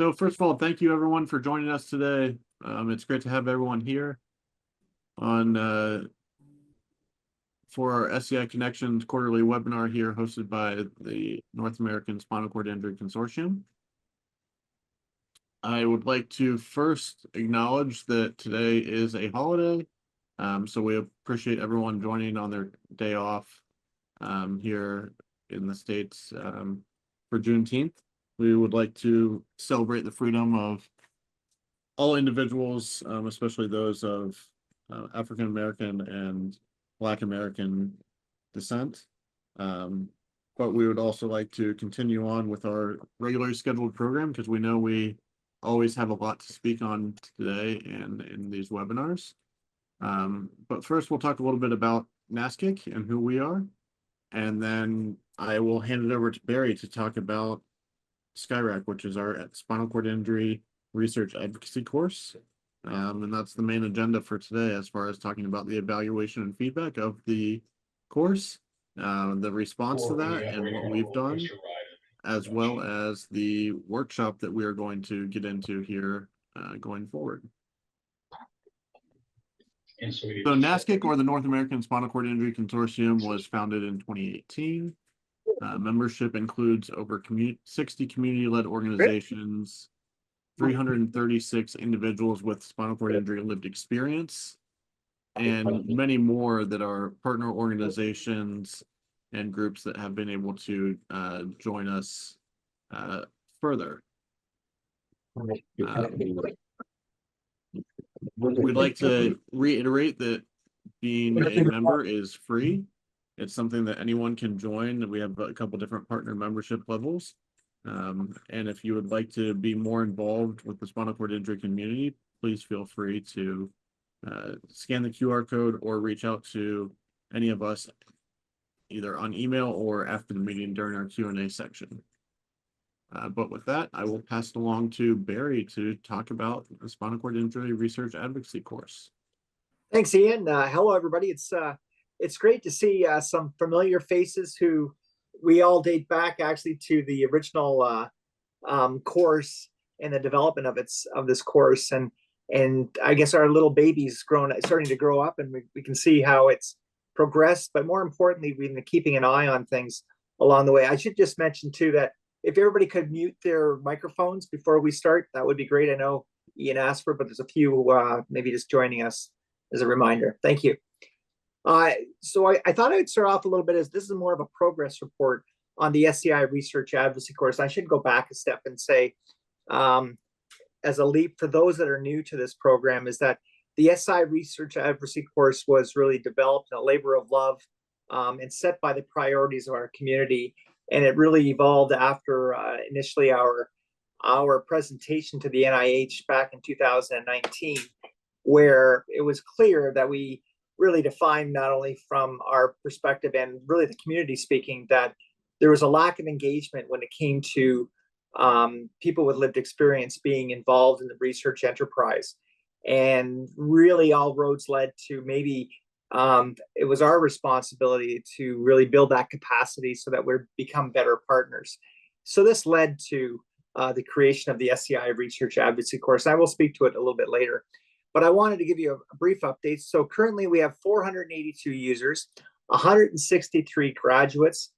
So first of all, thank you everyone for joining us today. It's great to have everyone here on for our SCI Connections quarterly webinar here hosted by the North American Spinal Cord Injury Consortium. I would like to first acknowledge that today is a holiday, so we appreciate everyone joining on their day off here in the States for Juneteenth. We would like to celebrate the freedom of all individuals, especially those of African American and Black American descent. But we would also like to continue on with our regularly scheduled program because we know we always have a lot to speak on today and in these webinars. But first, we'll talk a little bit about NASCIC and who we are. And then I will hand it over to Barry to talk about SCIRAC, which is our spinal cord injury research advocacy course. And that's the main agenda for today as far as talking about the evaluation and feedback of the course, the response to that and what we've done, as well as the workshop that we are going to get into here going forward. So NASCIC, or the North American Spinal Cord Injury Consortium, was founded in 2018. Membership includes over 60 community-led organizations, 336 individuals with spinal cord injury lived experience, and many more that are partner organizations and groups that have been able to join us further. We'd like to reiterate that being a member is free. It's something that anyone can join. We have a couple different partner membership levels. And if you would like to be more involved with the spinal cord injury community, please feel free to scan the QR code or reach out to any of us either on email or after the meeting during our Q&A section. But with that, I will pass it along to Barry to talk about the spinal cord injury research advocacy course. Thanks, Ian. Hello, everybody. It's great to see some familiar faces who we all date back actually to the original course and the development of this course, and I guess our little baby's starting to grow up, and we can see how it's progressed. But more importantly, we've been keeping an eye on things along the way. I should just mention too that if everybody could mute their microphones before we start, that would be great. I know Ian asked for it, but there's a few maybe just joining us as a reminder. Thank you. So I thought I'd start off a little bit as this is more of a progress report on the SCI Research Advocacy course. I should go back a step and say, as a leap for those that are new to this program, is that the SCI Research Advocacy course was really developed in a labor of love and set by the priorities of our community. And it really evolved after initially our presentation to the NIH back in 2019, where it was clear that we really defined, not only from our perspective and really the community speaking, that there was a lack of engagement when it came to people with lived experience being involved in the research enterprise. And really all roads led to maybe it was our responsibility to really build that capacity so that we're become better partners. So this led to the creation of the SCI Research Advocacy course. I will speak to it a little bit later, but I wanted to give you a brief update. So currently we have 482 users, 163 graduates.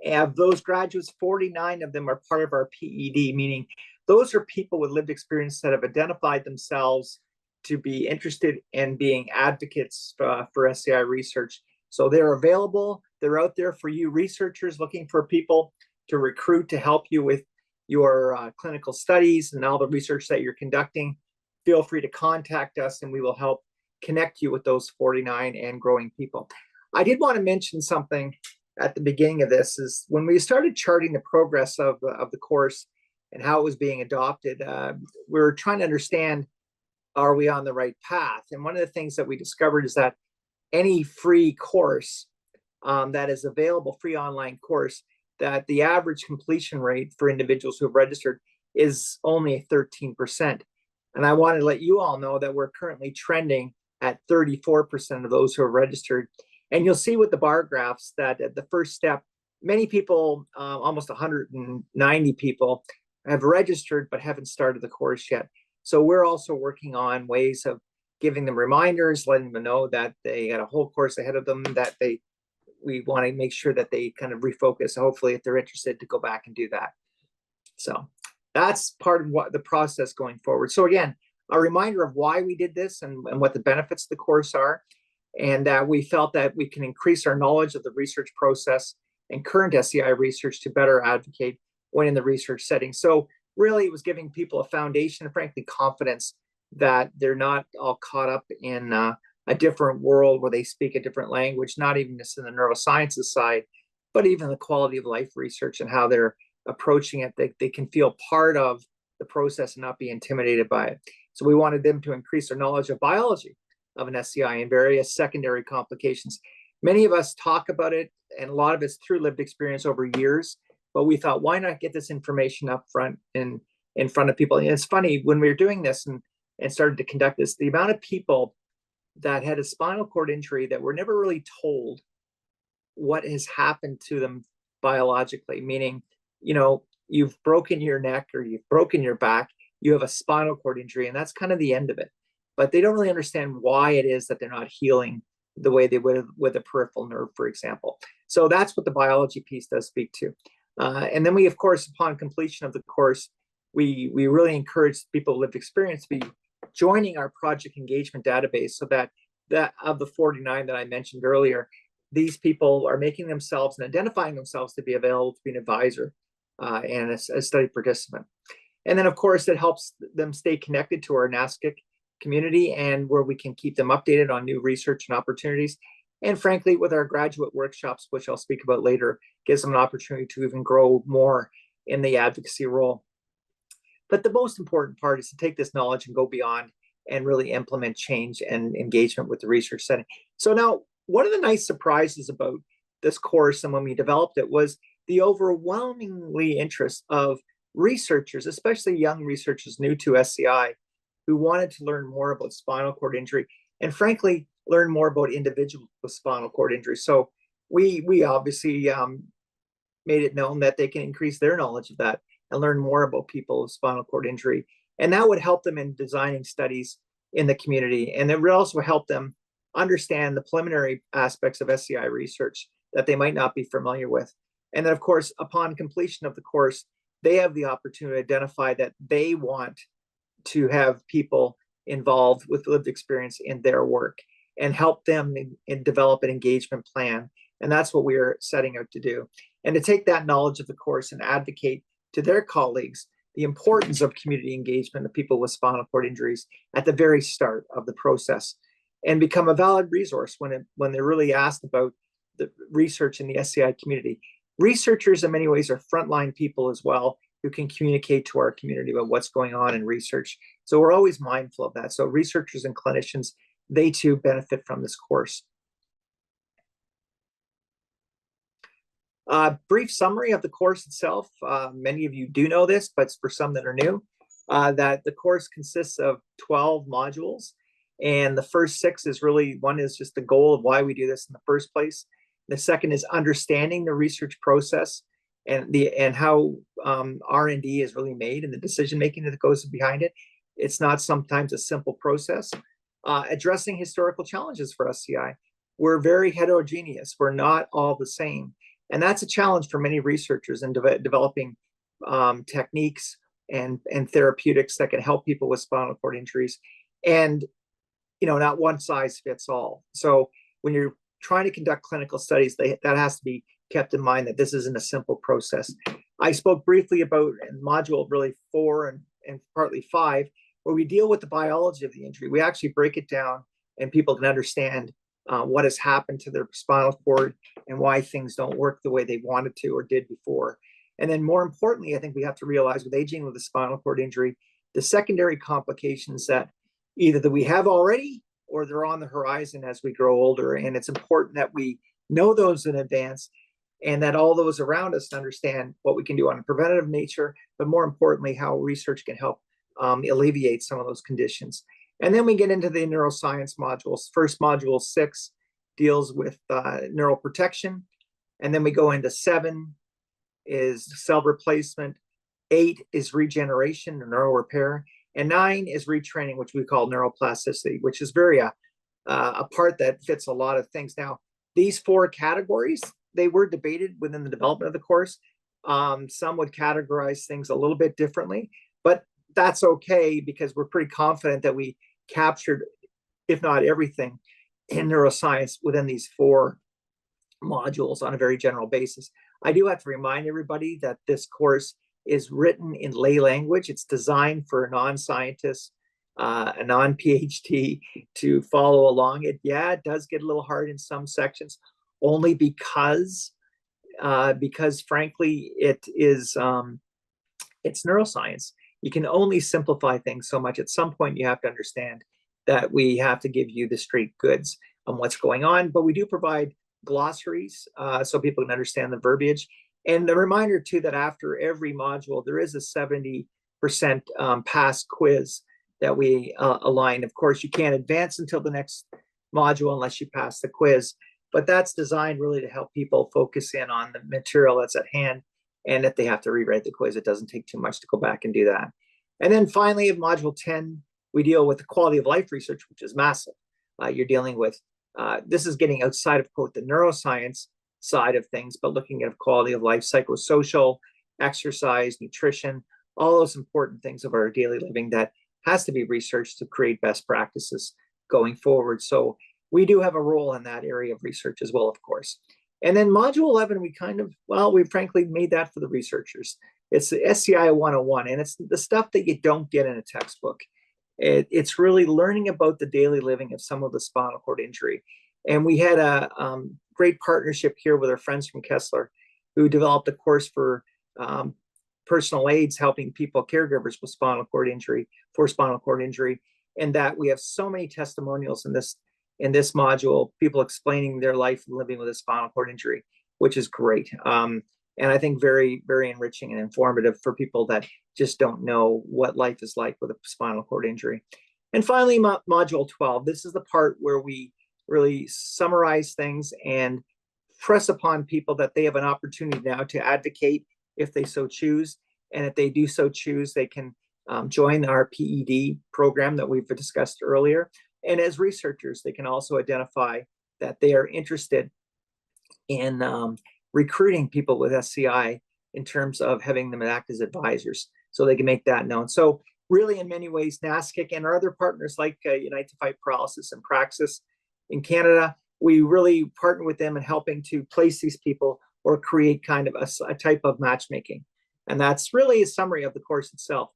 And of those graduates, 49 of them are part of our PED, meaning those are people with lived experience that have identified themselves to be interested in being advocates for SCI research. So they're available. They're out there for you researchers looking for people to recruit to help you with your clinical studies and all the research that you're conducting. Feel free to contact us and we will help connect you with those 49 and growing people. I did want to mention something at the beginning of this is when we started charting the progress of the course and how it was being adopted, we were trying to understand, are we on the right path? And one of the things that we discovered is that any free course that is available, free online course, that the average completion rate for individuals who have registered is only 13%. And I want to let you all know that we're currently trending at 34% of those who are registered. And you'll see with the bar graphs that at the first step, many people, almost 190 people, have registered but haven't started the course yet. So we're also working on ways of giving them reminders, letting them know that they got a whole course ahead of them, that we want to make sure that they kind of refocus, hopefully if they're interested, to go back and do that. So that's part of what the process going forward. So again, a reminder of why we did this and what the benefits of the course are. And we felt that we can increase our knowledge of the research process and current SCI research to better advocate when in the research setting. So really it was giving people a foundation and frankly confidence that they're not all caught up in a different world where they speak a different language, not even just in the neurosciences side, but even the quality of life research and how they're approaching it. They can feel part of the process and not be intimidated by it. So we wanted them to increase their knowledge of biology of an SCI and various secondary complications. Many of us talk about it, and a lot of it's through lived experience over years, but we thought, why not get this information up front in front of people? And it's funny, when we were doing this and started to conduct this, the amount of people that had a spinal cord injury that were never really told what has happened to them biologically, meaning, you know, you've broken your neck or you've broken your back, you have a spinal cord injury, and that's kind of the end of it. But they don't really understand why it is that they're not healing the way they would with a peripheral nerve, for example. So that's what the biology piece does speak to. And then we, of course, upon completion of the course, we really encourage people with lived experience to be joining our project engagement database, so that of the 49 that I mentioned earlier, these people are making themselves and identifying themselves to be available to be an advisor and a study participant. And then, of course, it helps them stay connected to our NASCIC community, and where we can keep them updated on new research and opportunities. And frankly, with our graduate workshops, which I'll speak about later, gives them an opportunity to even grow more in the advocacy role. But the most important part is to take this knowledge and go beyond and really implement change and engagement with the research setting. So now, one of the nice surprises about this course and when we developed it was the overwhelmingly interest of researchers, especially young researchers new to SCI, who wanted to learn more about spinal cord injury and frankly, learn more about individuals with spinal cord injury. So we obviously made it known that they can increase their knowledge of that and learn more about people with spinal cord injury. And that would help them in designing studies in the community. And it would also help them understand the preliminary aspects of SCI research that they might not be familiar with. And then, of course, upon completion of the course, they have the opportunity to identify that they want to have people involved with lived experience in their work and help them in develop an engagement plan. And that's what we're setting out to do. And to take that knowledge of the course and advocate to their colleagues the importance of community engagement of people with spinal cord injuries at the very start of the process, and become a valid resource when they're really asked about the research in the SCI community. Researchers in many ways are frontline people as well, who can communicate to our community about what's going on in research. So we're always mindful of that. So researchers and clinicians, they too benefit from this course. Brief summary of the course itself. Many of you do know this, but for some that are new, that the course consists of 12 modules. And the first 6 is really, one is just the goal of why we do this in the first place. The second is understanding the research process and how R&D is really made and the decision making that goes behind it. It's not sometimes a simple process. Addressing historical challenges for SCI. We're very heterogeneous. We're not all the same. And that's a challenge for many researchers in developing techniques and therapeutics that can help people with spinal cord injuries. And, you know, not one size fits all. So when you're trying to conduct clinical studies, that has to be kept in mind, that this isn't a simple process. I spoke briefly about in module really 4 and partly 5, where we deal with the biology of the injury. We actually break it down and people can understand what has happened to their spinal cord and why things don't work the way they wanted to or did before. And then more importantly, I think we have to realize with aging with a spinal cord injury, the secondary complications that either that we have already or they're on the horizon as we grow older. And it's important that we know those in advance and that all those around us understand what we can do on a preventative nature, but more importantly, how research can help alleviate some of those conditions. And then we get into the neuroscience modules. First module 6 deals with neural protection. And then we go into 7 is cell replacement. 8 is regeneration or neural repair, and 9 is retraining, which we call neuroplasticity, which is very a part that fits a lot of things. Now, these 4 categories, they were debated within the development of the course. Some would categorize things a little bit differently, but that's okay because we're pretty confident that we captured, if not everything, in neuroscience within these 4 modules on a very general basis. I do have to remind everybody that this course is written in lay language. It's designed for non-scientists, a non-PhD to follow along. It does get a little hard in some sections, only because frankly, it's neuroscience. You can only simplify things so much. At some point, you have to understand that we have to give you the straight goods on what's going on, but we do provide glossaries so people can understand the verbiage. And a reminder too that after every module, there is a 70% pass quiz that we align. Of course, you can't advance until the next module unless you pass the quiz, but that's designed really to help people focus in on the material that's at hand. And if they have to rewrite the quiz, it doesn't take too much to go back and do that. And then finally, in module 10, we deal with the quality of life research, which is massive. You're dealing with, this is getting outside of, quote, the neuroscience side of things, but looking at quality of life, psychosocial, exercise, nutrition, all those important things of our daily living that has to be researched to create best practices going forward. So we do have a role in that area of research as well, of course. And then module 11, we frankly made that for the researchers. It's the SCI 101, and it's the stuff that you don't get in a textbook. It's really learning about the daily living of someone with a spinal cord injury. And we had a great partnership here with our friends from Kessler, who developed a course for personal aides, helping people, caregivers with spinal cord injury, and that we have so many testimonials in this module, people explaining their life living with a spinal cord injury, which is great. And I think very, very enriching and informative for people that just don't know what life is like with a spinal cord injury. And finally, module 12, this is the part where we really summarize things and press upon people that they have an opportunity now to advocate if they so choose. And if they do so choose, they can join our PED program that we've discussed earlier. And as researchers, they can also identify that they are interested in recruiting people with SCI in terms of having them act as advisors, so they can make that known. So really, in many ways, NASCIC and our other partners like Unite to Fight Paralysis and Praxis in Canada, we really partner with them in helping to place these people or create kind of a type of matchmaking. And that's really a summary of the course itself.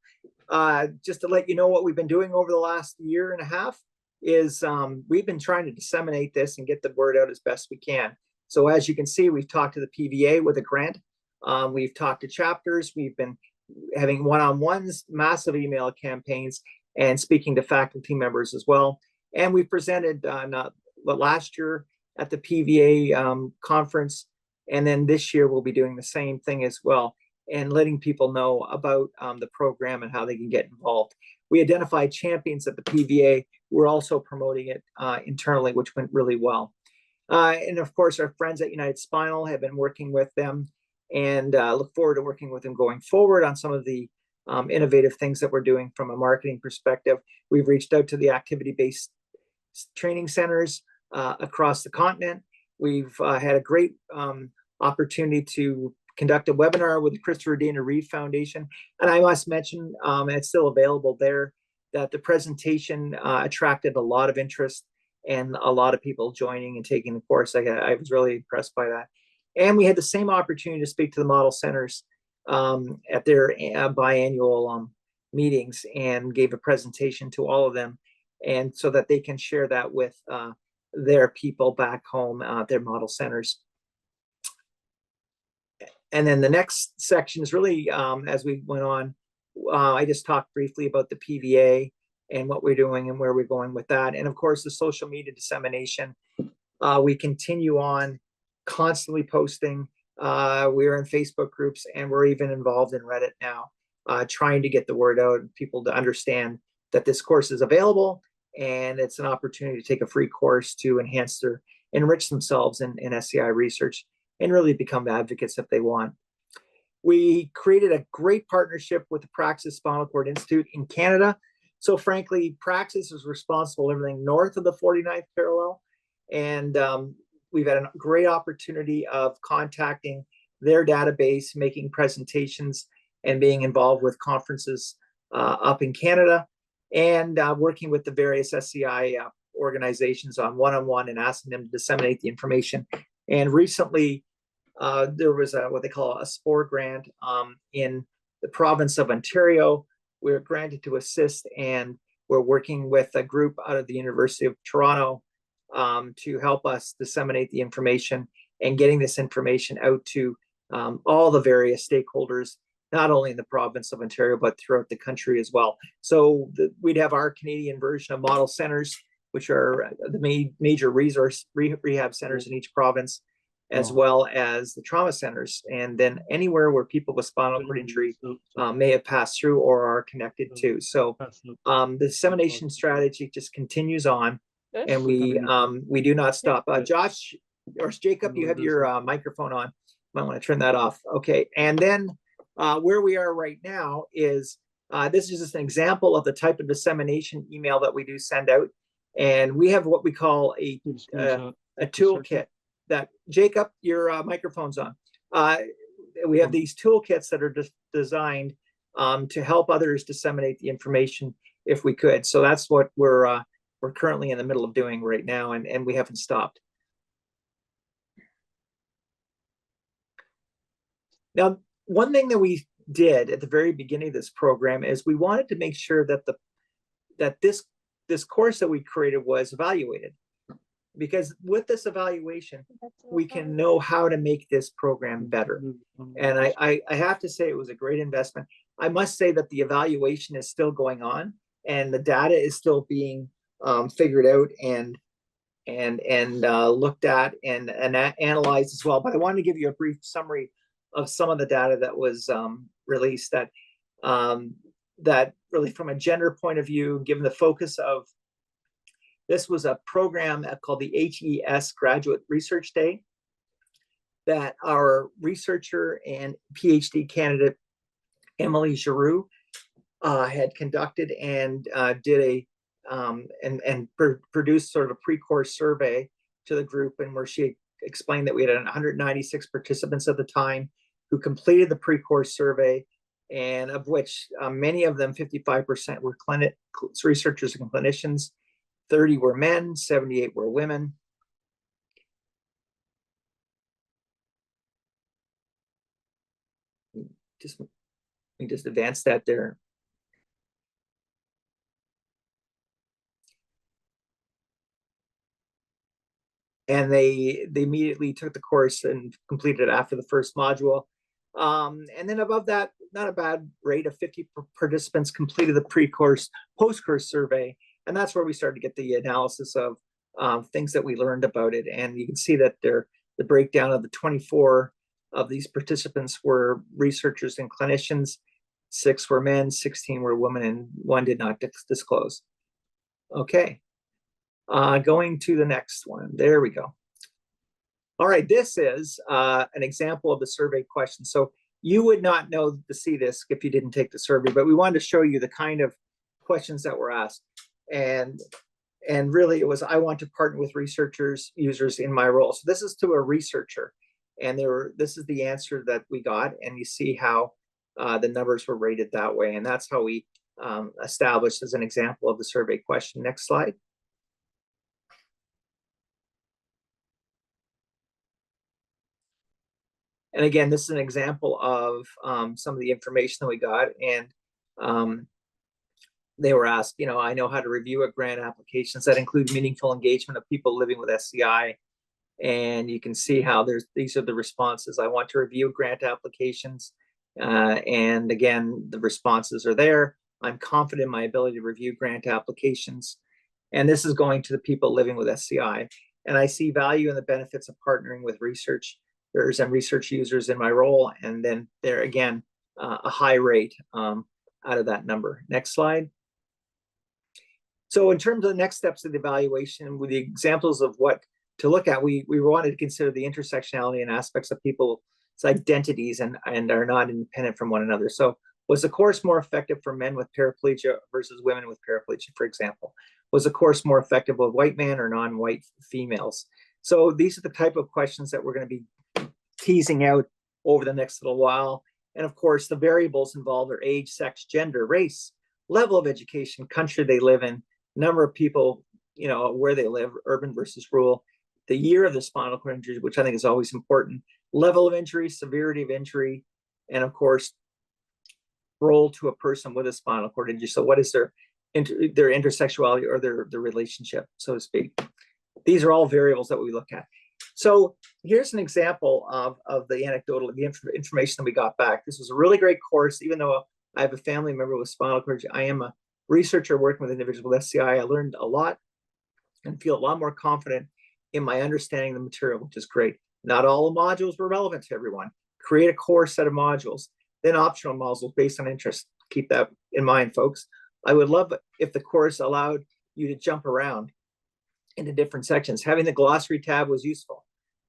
Just to let you know what we've been doing over the last year and a half is we've been trying to disseminate this and get the word out as best we can. So as you can see, we've talked to the PVA with a grant. We've talked to chapters. We've been having one-on-ones, massive email campaigns, and speaking to faculty members as well. And we presented last year at the PVA conference. And then this year, we'll be doing the same thing as well, and letting people know about the program and how they can get involved. We identified champions at the PVA. We're also promoting it internally, which went really well. And of course, our friends at United Spinal have been working with them, and look forward to working with them going forward on some of the innovative things that we're doing from a marketing perspective. We've reached out to the activity-based training centers across the continent. We've had a great opportunity to conduct a webinar with the Christopher Dana Reeve Foundation. And I must mention, and it's still available there, that the presentation attracted a lot of interest and a lot of people joining and taking the course. I was really impressed by that. And we had the same opportunity to speak to the model centers at their biannual meetings, and gave a presentation to all of them, and so that they can share that with their people back home, their model centers. And then the next section is really, as we went on, I just talked briefly about the PVA and what we're doing and where we're going with that. And of course, the social media dissemination. We continue on constantly posting. We're in Facebook groups, and we're even involved in Reddit now, trying to get the word out and people to understand that this course is available, and it's an opportunity to take a free course to enrich themselves in SCI research and really become advocates if they want. We created a great partnership with the Praxis Spinal Cord Institute in Canada. So frankly, Praxis is responsible for everything north of the 49th parallel. And we've had a great opportunity of contacting their database, making presentations, and being involved with conferences up in Canada, and working with the various SCI organizations on one-on-one and asking them to disseminate the information. And recently, there was what they call a SPORE grant in the province of Ontario. We were granted to assist, and we're working with a group out of the University of Toronto to help us disseminate the information and getting this information out to all the various stakeholders, not only in the province of Ontario, but throughout the country as well. So we'd have our Canadian version of model centers, which are the major resource rehab centers in each province, as well as the trauma centers. And then anywhere where people with spinal cord injury may have passed through or are connected to. So the dissemination strategy just continues on, and we do not stop. Josh or Jacob, you have your microphone on. Might want to turn that off. Okay. And then where we are right now is this is just an example of the type of dissemination email that we do send out. And we have what we call a toolkit that, Jacob, your microphone's on. We have these toolkits that are designed to help others disseminate the information if we could. So that's what we're currently in the middle of doing right now, and we haven't stopped. Now, one thing that we did at the very beginning of this program is we wanted to make sure that this course that we created was evaluated, because with this evaluation, we can know how to make this program better. And I have to say it was a great investment. I must say that the evaluation is still going on, and the data is still being figured out and looked at and analyzed as well. But I wanted to give you a brief summary of some of the data that was released that really, from a gender point of view, given the focus of this was a program called the HES Graduate Research Day that our researcher and PhD candidate Emily Giroux had conducted and did produced sort of a pre-course survey to the group, and where she explained that we had 196 participants at the time who completed the pre-course survey, and of which many of them, 55%, were researchers and clinicians. 30 were men, 78 were women. Let me just advance that there. And they immediately took the course and completed it after the first module. And then above that, not a bad rate of 50 participants completed the pre-course, post-course survey. And that's where we started to get the analysis of things that we learned about it. And you can see that the breakdown of the 24 of these participants were researchers and clinicians. 6 were men, 16 were women, and 1 did not disclose. Okay. Going to the next one. There we go. All right, this is an example of the survey question. So you would not know to see this if you didn't take the survey, but we wanted to show you the kind of questions that were asked. And really it was, I want to partner with researchers, users in my role. So this is to a researcher, and this is the answer that we got, and you see how the numbers were rated that way. And that's how we established as an example of the survey question. Next slide. And again, this is an example of some of the information that we got. And they were asked, I know how to review a grant applications that include meaningful engagement of people living with SCI. And you can see how these are the responses. I want to review grant applications. And again, the responses are there. I'm confident in my ability to review grant applications. And this is going to the people living with SCI. And I see value in the benefits of partnering with researchers and research users in my role. And then there again, a high rate out of that number. Next slide. So in terms of the next steps of the evaluation, with the examples of what to look at, we wanted to consider the intersectionality and aspects of people identities and are not independent from one another. So was the course more effective for men with paraplegia versus women with paraplegia, for example? Was the course more effective with white men or non-white females? So these are the type of questions that we're going to be teasing out over the next little while. And of course, the variables involved are age, sex, gender, race, level of education, country they live in, number of people, where they live, urban versus rural, the year of the spinal cord injury, which I think is always important, level of injury, severity of injury, and of course, role to a person with a spinal cord injury. So what is their intersexuality or their relationship, so to speak? These are all variables that we look at. So here's an example of the information that we got back. This was a really great course. Even though I have a family member with spinal cord injury, I am a researcher working with individuals with SCI. I learned a lot and feel a lot more confident in my understanding of the material, which is great. Not all the modules were relevant to everyone. Create a core set of modules, then optional modules based on interest. Keep that in mind, folks. I would love if the course allowed you to jump around into different sections. Having the glossary tab was useful.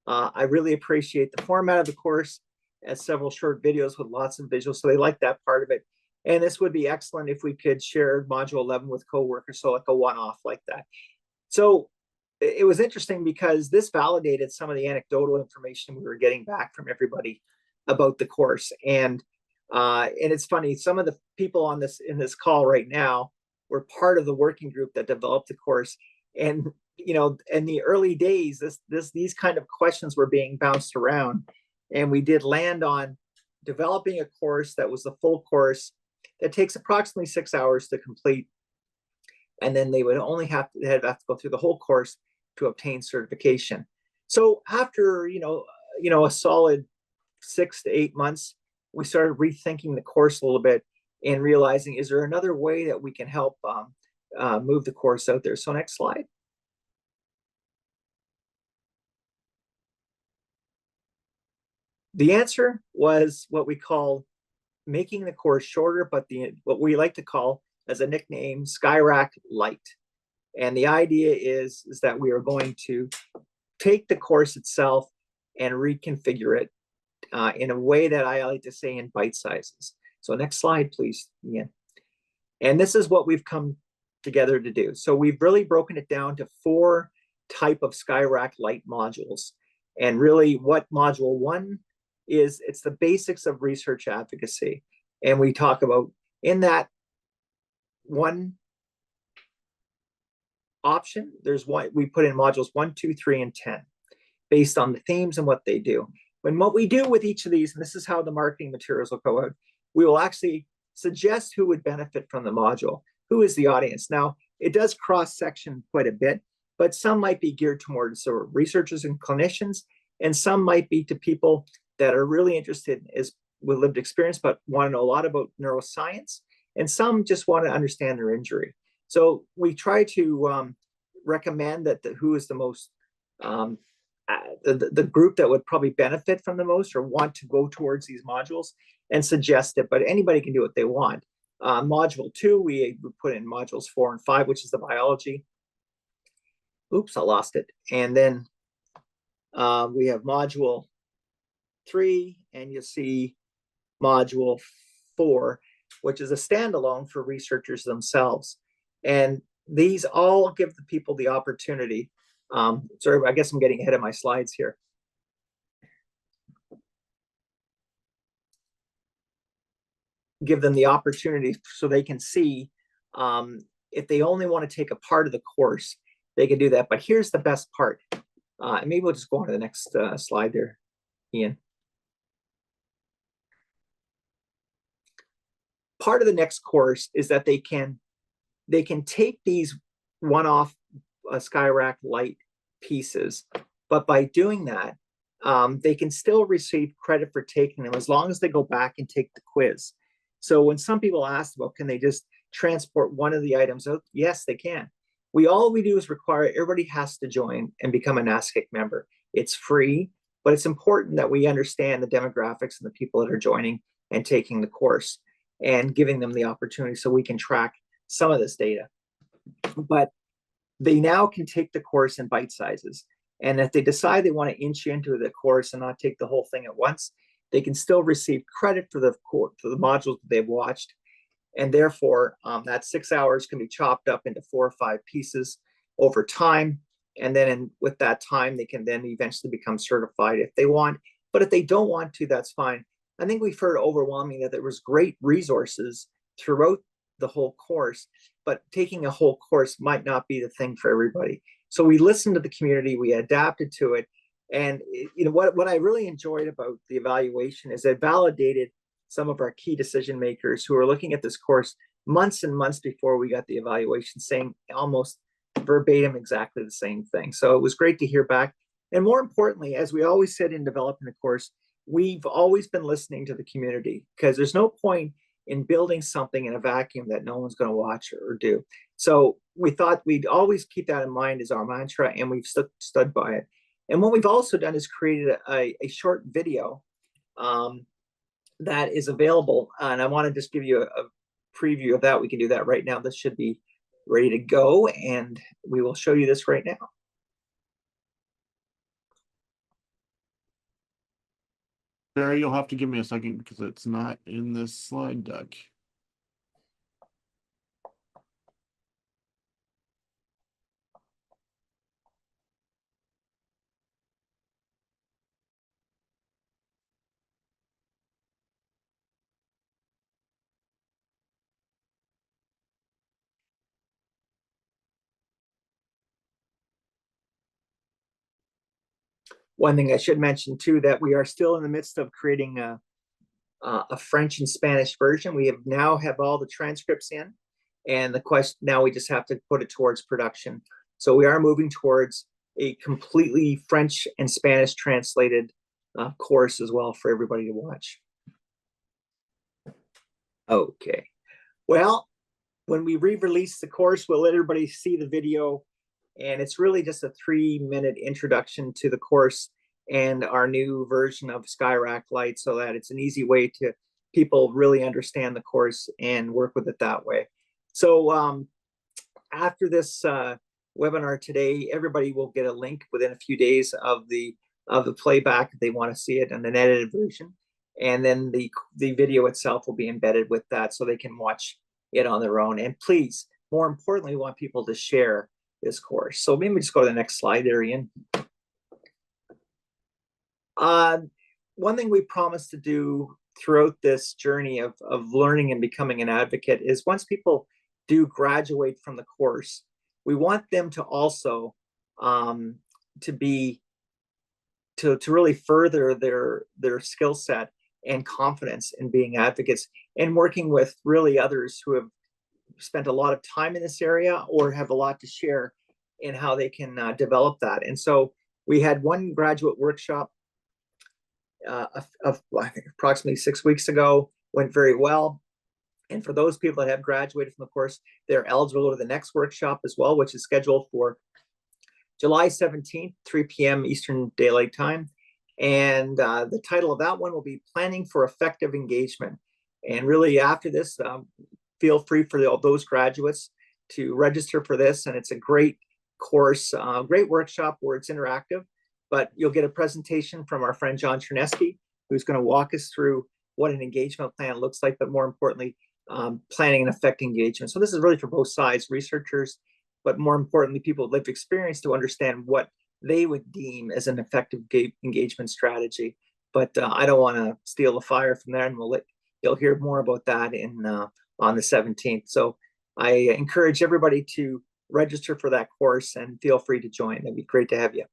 I really appreciate the format of the course as several short videos with lots of visuals, so they like that part of it. And this would be excellent if we could share module 11 with coworkers, so like a one-off like that. So it was interesting because this validated some of the anecdotal information we were getting back from everybody about the course. And it's funny, some of the people in this call right now were part of the working group that developed the course. And in the early days, these kind of questions were being bounced around, and we did land on developing a course that was the full course that takes approximately 6 hours to complete, and then they would only have to go through the whole course to obtain certification. So after a solid 6 to 8 months, we started rethinking the course a little bit and realizing, is there another way that we can help move the course out there? So next slide. The answer was what we call making the course shorter, but what we like to call as a nickname, SCI Light. And the idea is that we are going to take the course itself and reconfigure it in a way that I like to say in bite sizes. So next slide, please, Ian. And this is what we've come together to do. So we've really broken it down to 4 type of SCI Light modules. And really what module 1 is, it's the basics of research advocacy. And we talk about, in that one option, there's one, we put in modules 1, 2, 3, and 10, based on the themes and what they do. And what we do with each of these, and this is how the marketing materials will go out, we will actually suggest who would benefit from the module, who is the audience. Now, it does cross-section quite a bit, but some might be geared towards researchers and clinicians, and some might be to people that are really interested with lived experience, but want to know a lot about neuroscience, and some just want to understand their injury. So we try to recommend that who is the most, the group that would probably benefit from the most or want to go towards these modules, and suggest it, but anybody can do what they want. Module 2, we put in modules 4 and 5, which is the biology. Oops, I lost it. And then we have module 3, and you'll see module 4, which is a standalone for researchers themselves. And these all give the people the opportunity. Sorry, I guess I'm getting ahead of my slides here. Give them the opportunity so they can see, if they only want to take a part of the course, they can do that. But here's the best part. And maybe we'll just go on to the next slide there, Ian. Part of the next course is that they can take these one-off SCI Light pieces, but by doing that, they can still receive credit for taking them as long as they go back and take the quiz. So when some people ask about, can they just transport one of the items out? Yes, they can. All we do is require everybody has to join and become a NASCIC member. It's free, but it's important that we understand the demographics and the people that are joining and taking the course, and giving them the opportunity so we can track some of this data. But they now can take the course in bite sizes. And if they decide they want to inch into the course and not take the whole thing at once, they can still receive credit for the modules that they've watched. And therefore, that 6 hours can be chopped up into 4 or 5 pieces over time. And then with that time, they can then eventually become certified if they want. But if they don't want to, that's fine. I think we've heard overwhelmingly that there was great resources throughout the whole course, but taking a whole course might not be the thing for everybody. So we listened to the community, we adapted to it. And what I really enjoyed about the evaluation is it validated some of our key decision makers who are looking at this course months and months before we got the evaluation, saying almost verbatim exactly the same thing. So it was great to hear back. And more importantly, as we always said in developing the course, we've always been listening to the community, because there's no point in building something in a vacuum that no one's going to watch or do. So we thought we'd always keep that in mind as our mantra, and we've stood by it. And what we've also done is created a short video that is available. And I want to just give you a preview of that. We can do that right now. This should be ready to go, and we will show you this right now. Barry, you'll have to give me a second because it's not in this slide deck. One thing I should mention too, that we are still in the midst of creating a French and Spanish version. We now have all the transcripts in, and the question now we just have to put it towards production. So we are moving towards a completely French and Spanish translated course as well for everybody to watch. Okay, well, when we re-release the course, we'll let everybody see the video, and it's really just a 3-minute introduction to the course and our new version of Skyrack Lite, so that it's an easy way to people really understand the course and work with it that way. So after this webinar today, everybody will get a link within a few days of the playback if they want to see it in an edited version, and then the video itself will be embedded with that, so they can watch it on their own. And please, more importantly, we want people to share this course. So maybe just go to the next slide there, Ian. One thing we promised to do throughout this journey of learning and becoming an advocate is once people do graduate from the course, we want them to also to really further their skill set and confidence in being advocates and working with really others who have spent a lot of time in this area or have a lot to share in how they can develop that. And so we had one graduate workshop of I think approximately 6 weeks ago, went very well. And for those people that have graduated from the course, they're eligible to the next workshop as well, which is scheduled for July 17th, 3 p.m. Eastern Daylight Time. And the title of that one will be Planning for Effective Engagement. And really after this, feel free for those graduates to register for this. And it's a great course, great workshop where it's interactive, but you'll get a presentation from our friend John Chernesky, who's going to walk us through what an engagement plan looks like, but more importantly, planning and effective engagement. So this is really for both sides, researchers, but more importantly, people with lived experience to understand what they would deem as an effective engagement strategy. But I don't want to steal the fire from there, and you'll hear more about that on the 17th. So I encourage everybody to register for that course and feel free to join. It'd be great to have you.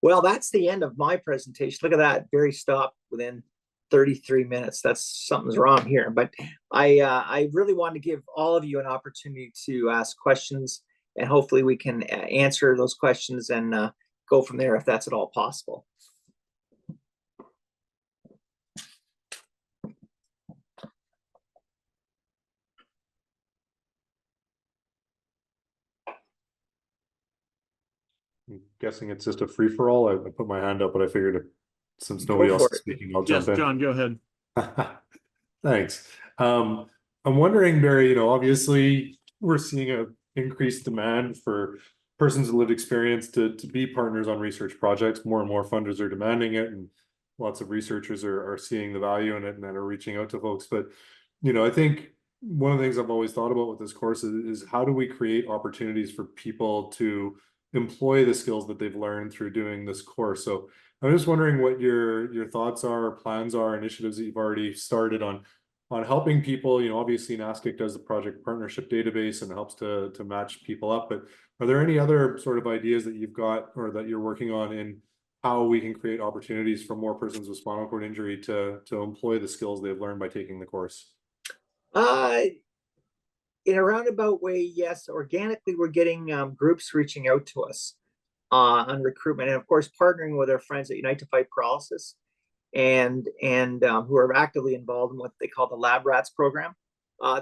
Well, that's the end of my presentation. Look at that, Barry stopped within 33 minutes. That's something's wrong here. But I really want to give all of you an opportunity to ask questions, and hopefully we can answer those questions and go from there if that's at all possible. I'm guessing it's just a free for all. I put my hand up, but I figured since nobody else is speaking, I'll jump in. John, go ahead. Thanks. I'm wondering, Barry, obviously we're seeing an increased demand for persons with lived experience to be partners on research projects. More and more funders are demanding it, and lots of researchers are seeing the value in it and then are reaching out to folks. But, you know, I think one of the things I've always thought about with this course is how do we create opportunities for people to employ the skills that they've learned through doing this course. So I'm just wondering what your thoughts are, plans are, initiatives that you've already started on helping people. You know, obviously NASCIC does the project partnership database and helps to match people up, but are there any other sort of ideas that you've got or that you're working on in how we can create opportunities for more persons with spinal cord injury to employ the skills they've learned by taking the course? In a roundabout way, yes. Organically, we're getting groups reaching out to us on recruitment, and of course, partnering with our friends at Unite to Fight Paralysis, and who are actively involved in what they call the Lab Rats program.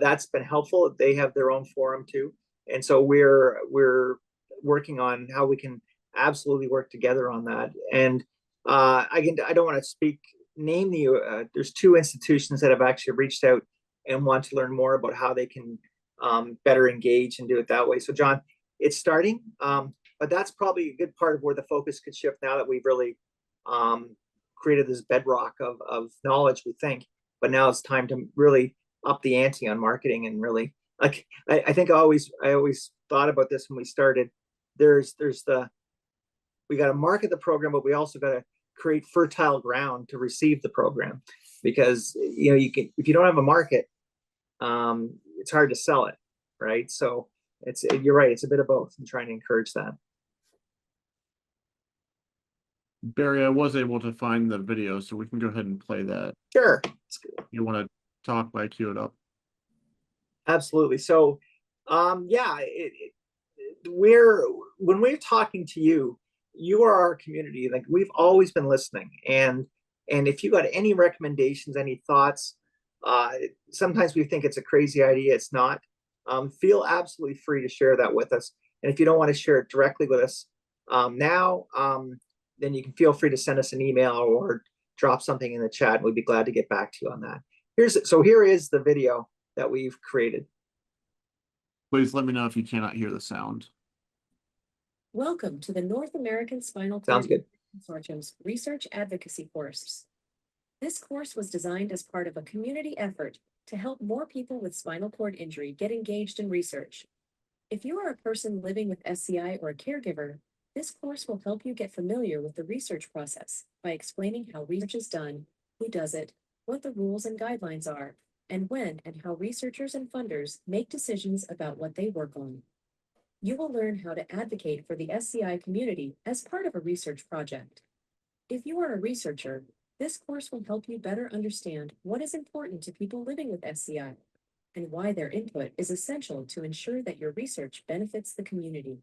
That's been helpful. They have their own forum too, and so we're working on how we can absolutely work together on that. And I don't want to name the there's 2 institutions that have actually reached out and want to learn more about how they can better engage and do it that way. So John, it's starting, but that's probably a good part of where the focus could shift now that we've really created this bedrock of knowledge, we think. But now it's time to really up the ante on marketing and really, like, I think I always thought about this when we started. We got to market the program, but we also got to create fertile ground to receive the program, because you know, if you don't have a market, it's hard to sell it, right? So you're right, it's a bit of both and trying to encourage that. Barry, I was able to find the video, so we can go ahead and play that. Sure. You want to talk by cue it up? Absolutely. So yeah, when we're talking to you, you are our community. Like, we've always been listening, and if you got any recommendations, any thoughts, sometimes we think it's a crazy idea. It's not. Feel absolutely free to share that with us. And if you don't want to share it directly with us now, then you can feel free to send us an email or drop something in the chat, and we'd be glad to get back to you on that. Here is the video that we've created. Please let me know if you cannot hear the sound. Welcome to the North American Spinal Sounds Cord good. Consortium's Research Advocacy course. This course was designed as part of a community effort to help more people with spinal cord injury get engaged in research. If you are a person living with SCI or a caregiver, this course will help you get familiar with the research process by explaining how research is done, who does it, what the rules and guidelines are, and when and how researchers and funders make decisions about what they work on. You will learn how to advocate for the SCI community as part of a research project. If you are a researcher, this course will help you better understand what is important to people living with SCI and why their input is essential to ensure that your research benefits the community.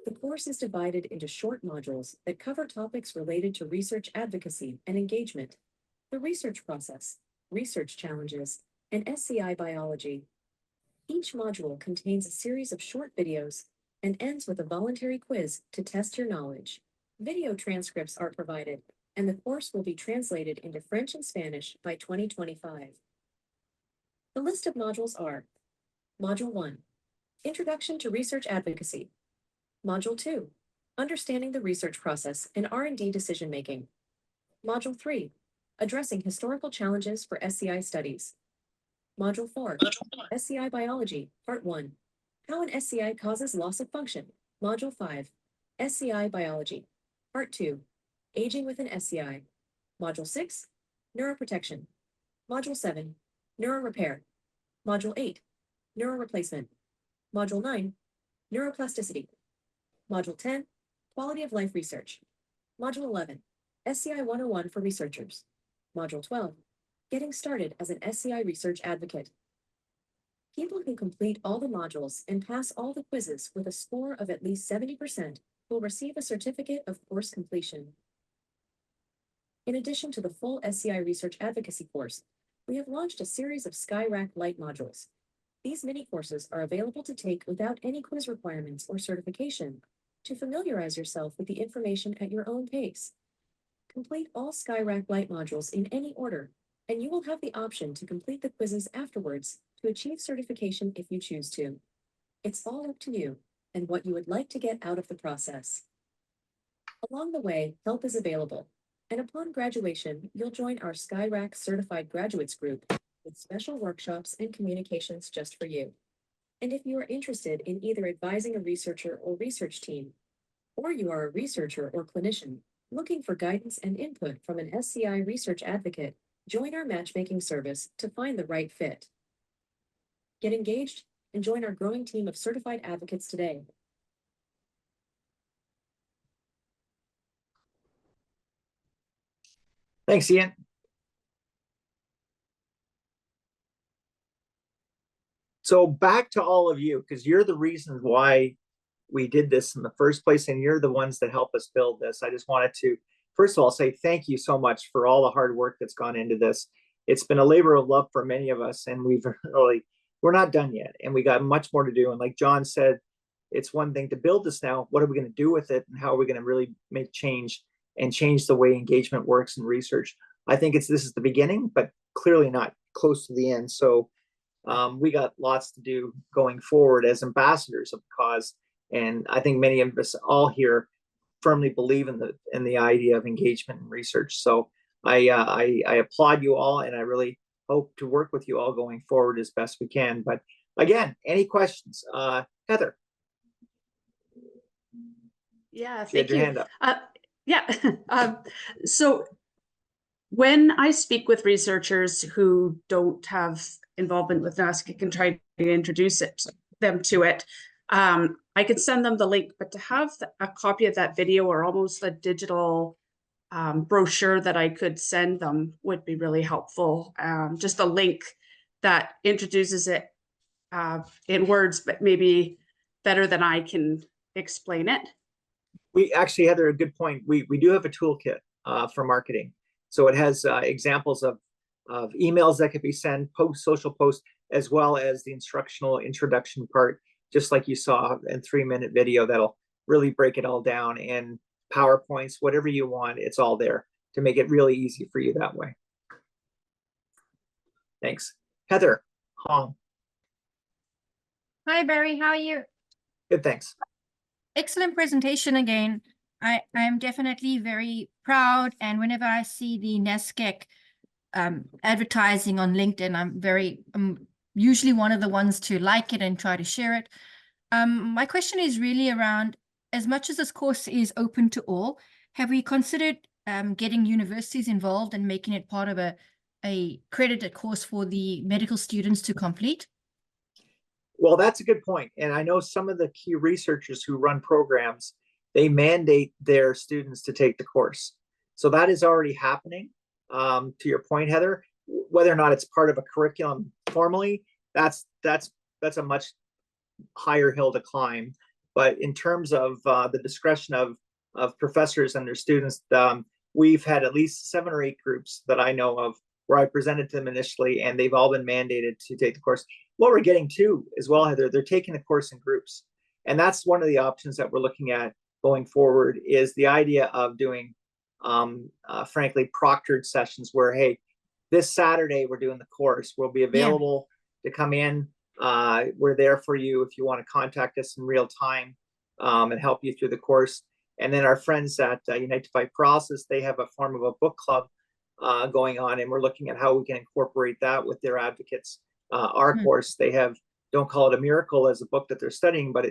The course is divided into short modules that cover topics related to research advocacy and engagement, the research process, research challenges, and SCI biology. Each module contains a series of short videos and ends with a voluntary quiz to test your knowledge. Video transcripts are provided, and the course will be translated into French and Spanish by 2025. The list of modules are: Module 1, Introduction to Research Advocacy. Module 2, Understanding the Research Process and R&D Decision-Making. Module 3, Addressing Historical Challenges for SCI Studies. Module 4, SCI Biology, Part 1, How an SCI Causes Loss of Function. Module 5, SCI Biology, Part 2, Aging with an SCI. Module 6, Neuroprotection. Module 7, Neurorepair. Module 8, Neuroreplacement. Module 9, Neuroplasticity. Module 10, Quality of Life Research. Module 11, SCI 101 for Researchers. Module 12, Getting Started as an SCI Research Advocate. People who complete all the modules and pass all the quizzes with a score of at least 70% will receive a certificate of course completion. In addition to the full SCI Research Advocacy course, we have launched a series of SCI-RAC Lite modules. These mini courses are available to take without any quiz requirements or certification, to familiarize yourself with the information at your own pace. Complete all SCI-RAC Lite modules in any order, and you will have the option to complete the quizzes afterwards to achieve certification if you choose to. It's all up to you. and what you would like to get out of the process. Along the way, help is available, and upon graduation, you'll join our SCI Certified Graduates Group with special workshops and communications just for you. And if you are interested in either advising a researcher or research team, or you are a researcher or clinician looking for guidance and input from an SCI research advocate, join our matchmaking service to find the right fit. Get engaged and join our growing team of certified advocates today. Thanks, Ian. So back to all of you, because you're the reasons why we did this in the first place, and you're the ones that help us build this. I just wanted to, first of all, say thank you so much for all the hard work that's gone into this. It's been a labor of love for many of us, and we're not done yet, and we got much more to do. And like John said, it's one thing to build this now. What are we going to do with it, and how are we going to really make change and change the way engagement works in research? I think this is the beginning, but clearly not close to the end. So we got lots to do going forward as ambassadors of the cause. And I think many of us all here firmly believe in the idea of engagement and research. So I applaud you all, and I really hope to work with you all going forward as best we can. But again, any questions? Heather. Yeah, You had thank your you. hand up. Yeah. So when I speak with researchers who don't have involvement with NASCIC and try to introduce them to it, I could send them the link, but to have a copy of that video or almost a digital brochure that I could send them would be really helpful. Just a link that introduces it in words, but maybe better than I can explain it. We actually, Heather, a good point. We do have a toolkit for marketing. So it has examples of emails that could be sent, social posts, as well as the instructional introduction part, just like you saw in 3-minute video that'll really break it all down, and PowerPoints, whatever you want, it's all there to make it really easy for you that way. Thanks. Heather Hong. Hi, Barry. How are you? Good, thanks. Excellent presentation again. I'm definitely very proud, and whenever I see the NASCIC advertising on LinkedIn, I'm usually one of the ones to like it and try to share it. My question is really around, as much as this course is open to all, have we considered getting universities involved and making it part of a credited course for the medical students to complete? Well, that's a good point. And I know some of the key researchers who run programs, they mandate their students to take the course. So that is already happening. To your point, Heather, whether or not it's part of a curriculum formally, that's a much higher hill to climb. But in terms of the discretion of professors and their students, we've had at least 7 or 8 groups that I know of where I presented to them initially, and they've all been mandated to take the course. What we're getting to as well, Heather, they're taking the course in groups. And that's one of the options that we're looking at going forward, is the idea of doing, frankly, proctored sessions where, hey, this Saturday we're doing the course. We'll be available to come in. We're there for you if you want to contact us in real time and help you through the course. And then our friends at Unite to Fight Paralysis, they have a form of a book club going on, and we're looking at how we can incorporate that with their advocates. Our course, they have Don't Call It a Miracle as a book that they're studying, but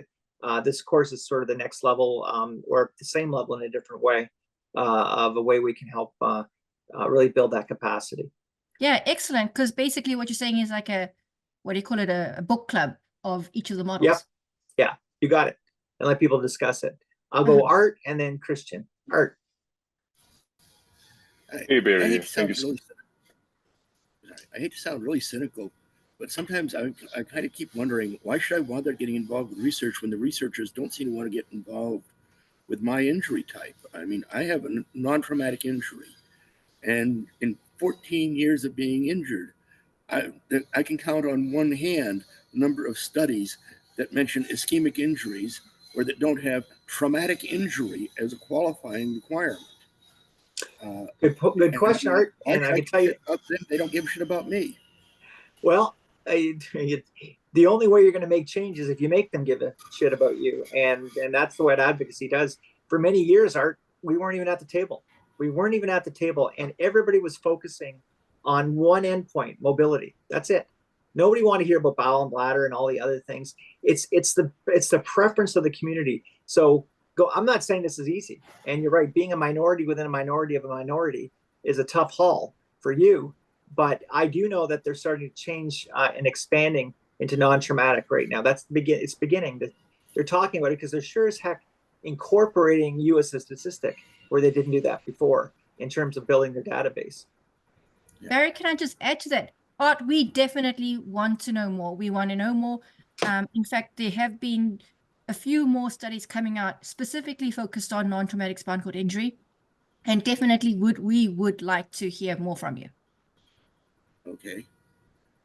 this course is sort of the next level, or the same level in a different way, of a way we can help really build that capacity. Yeah, excellent. Because basically what you're saying is like what do you call it, a book club of each of the models. Yep. Yeah, you got it. And let people discuss it. I'll go Art and then Christian. Art. Hey, Barry. I hate to sound really cynical, but sometimes I kind of keep wondering, why should I bother getting involved with research when the researchers don't seem to want to get involved with my injury type? I mean, I have a non-traumatic injury, and in 14 years of being injured, I can count on one hand the number of studies that mention ischemic injuries or that don't have traumatic injury as a qualifying requirement. Good question, Art. And I can tell you, they don't give a shit about me. well, the only way you're going to make changes if you make them give a shit about you. And that's what advocacy does. For many years, Art, we weren't even at the table. We weren't even at the table, and everybody was focusing on one endpoint, mobility. That's it. Nobody wanted to hear about bowel and bladder and all the other things. It's the preference of the community. So I'm not saying this is easy. And you're right, being a minority within a minority of a minority is a tough haul for you. But I do know that they're starting to change and expanding into non-traumatic right now. That's it's beginning. They're talking about it because they're sure as heck incorporating you as a statistic where they didn't do that before in terms of building their database. Barry, can I just add to that? Art, we definitely want to know more. We want to know more. In fact, there have been a few more studies coming out specifically focused on non-traumatic spinal cord injury. And definitely we would like to hear more from you. Okay.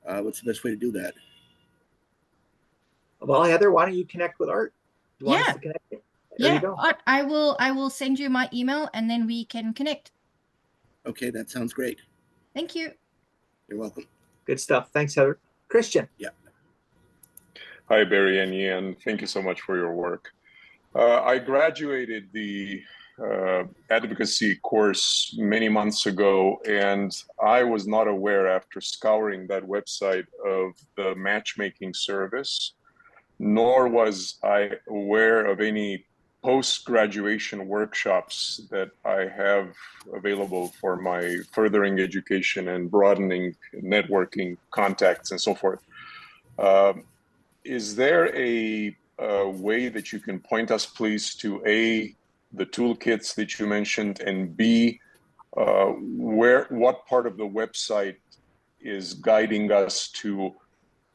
What's the best way to do that? Well, Heather, why don't you connect with Art? You want us Yeah. to connect? There Yeah, you go. Art, I will send you my email and then we can connect. Okay, that sounds great. Thank you. You're welcome. Good stuff. Thanks, Heather. Christian. Yeah. Hi, Barry and Ian. Thank you so much for your work. I graduated the advocacy course many months ago, and I was not aware after scouring that website of the matchmaking service, nor was I aware of any post-graduation workshops that I have available for my furthering education and broadening networking contacts and so forth. Is there a way that you can point us, please, to A, the toolkits that you mentioned, and B, what part of the website is guiding us to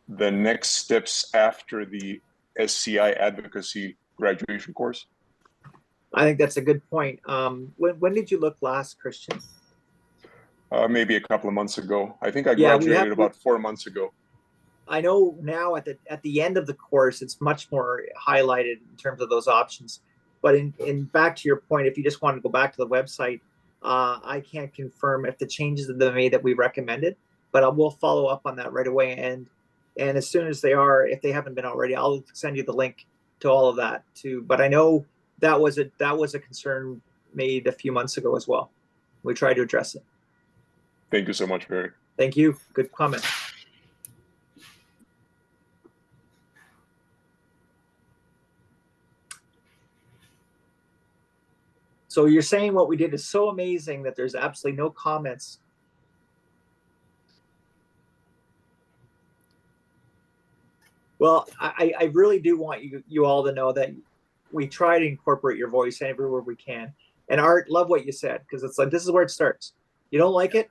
the next steps after the SCI advocacy graduation course? I think that's a good point. When did you look last, Christian? Maybe a couple of months ago. I think I Yeah, graduated about 4 months ago. I know now at the end of the course, it's much more highlighted in terms of those options. But in back to your point, if you just want to go back to the website, I can't confirm if the changes have been made that we recommended, but I will follow up on that right away. And as soon as they are, if they haven't been already, I'll send you the link to all of that too. But I know that was a concern made a few months ago as well. We tried to address it. Thank you so much, Barry. Thank you. Good comment. So you're saying what we did is so amazing that there's absolutely no comments. Well, I really do want you all to know that we try to incorporate your voice everywhere we can. And Art, love what you said, because it's like this is where it starts. You don't like it?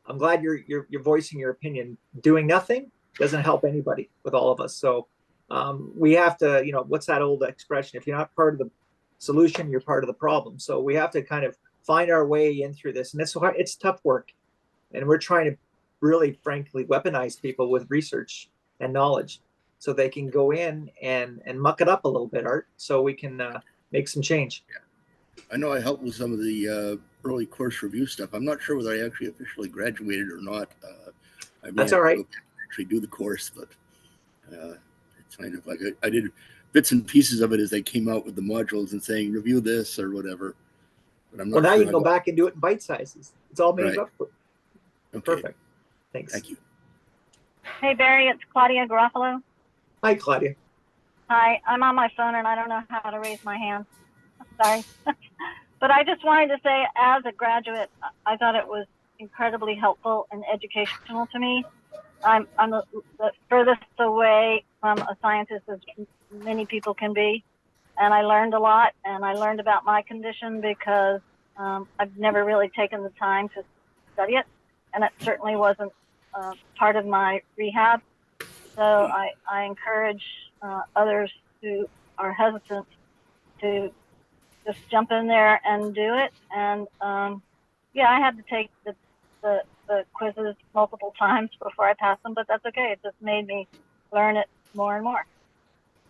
I'm glad you're voicing your opinion. Doing nothing doesn't help anybody with all of us. So we have to, what's that old expression? If you're not part of the solution, you're part of the problem. So we have to kind of find our way in through this. And it's tough work. And we're trying to really, frankly, weaponize people with research and knowledge so they can go in and muck it up a little bit, Art, so we can make some change. Yeah. I know I helped with some of the early course review stuff. I'm not sure whether I actually officially graduated or not. That's all right. Actually do the course, but it's kind of like I did bits and pieces of it as they came out with the modules and saying review this or whatever. But I'm not well, now sure you can go back and do it in bite sizes. It's all made right. up. Okay. Perfect. Thanks. Thank you. Hey, Barry, it's Claudia Garofalo. Hi, Claudia. Hi, I'm on my phone and I don't know how to raise my hand. Sorry. But I just wanted to say, as a graduate, I thought it was incredibly helpful and educational to me. I'm the furthest away from a scientist as many people can be. And I learned a lot, and I learned about my condition because I've never really taken the time to study it. And it certainly wasn't part of my rehab. So I encourage others who are hesitant to just jump in there and do it. And yeah, I had to take the quizzes multiple times before I passed them, but that's okay. It just made me learn it more and more.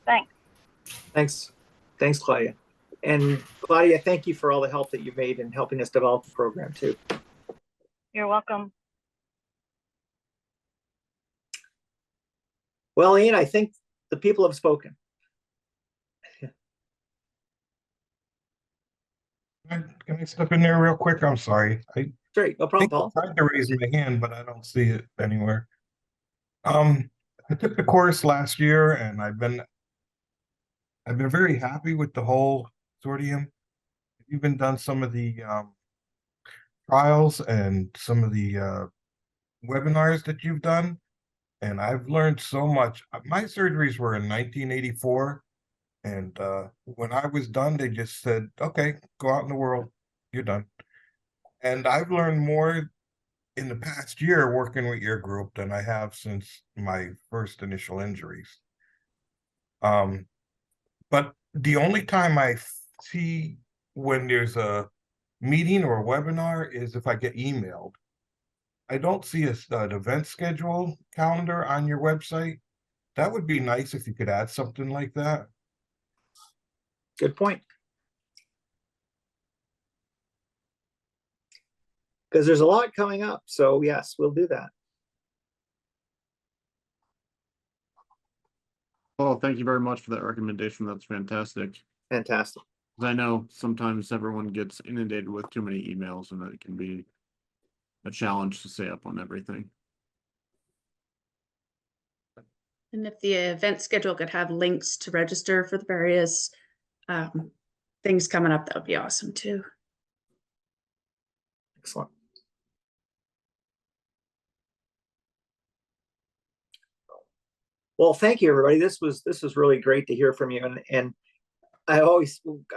Thanks. Thanks, Claudia. And Claudia, thank you for all the help that you've made in helping us develop the program too. You're welcome. Well, Ian, I think the people have spoken. Can I step in there real quick? I'm sorry. I Great, no problem, think I Paul. tried to raise my hand, but I don't see it anywhere. I took the course last year and I've been very happy with the whole consortium. I've even done some of the trials and some of the webinars that you've done, and I've learned so much. My surgeries were in 1984, and when I was done, they just said, "Okay, go out in the world. You're done." And I've learned more in the past year working with your group than I have since my first initial injuries. But the only time I see when there's a meeting or a webinar is if I get emailed. I don't see an event schedule calendar on your website. That would be nice if you could add something like that. Good point. Because there's a lot coming up. So yes, we'll do that. Paul, thank you very much for that recommendation. That's fantastic. Fantastic. I know sometimes everyone gets inundated with too many emails and that it can be a challenge to stay up on everything. And if the event schedule could have links to register for the various things coming up, that would be awesome too. Excellent. Well, thank you, everybody. This was really great to hear from you. And I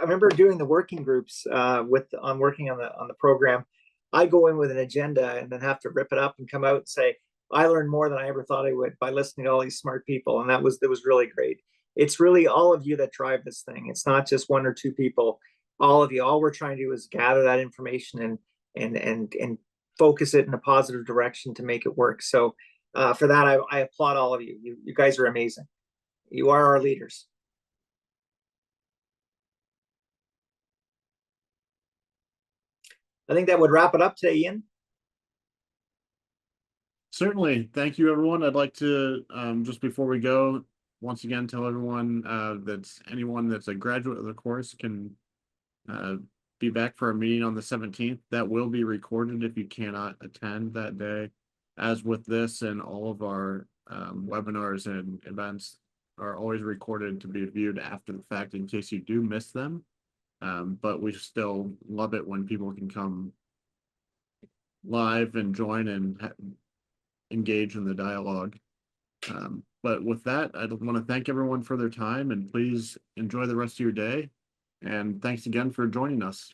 remember doing the working groups on working on the program. I go in with an agenda and then have to rip it up and come out and say, I learned more than I ever thought I would by listening to all these smart people. And that was really great. It's really all of you that drive this thing. It's not just one or two people. All of you. All we're trying to do is gather that information and focus it in a positive direction to make it work. So for that, I applaud all of you. You guys are amazing. You are our leaders. I think that would wrap it up today, Ian. Certainly. Thank you, everyone. I'd like to, just before we go, once again, tell everyone that's anyone that's a graduate of the course can be back for a meeting on the 17th. That will be recorded if you cannot attend that day. As with this and all of our webinars and events are always recorded to be viewed after the fact in case you do miss them. But we still love it when people can come live and join and engage in the dialogue. But with that, I want to thank everyone for their time and please enjoy the rest of your day. And thanks again for joining us.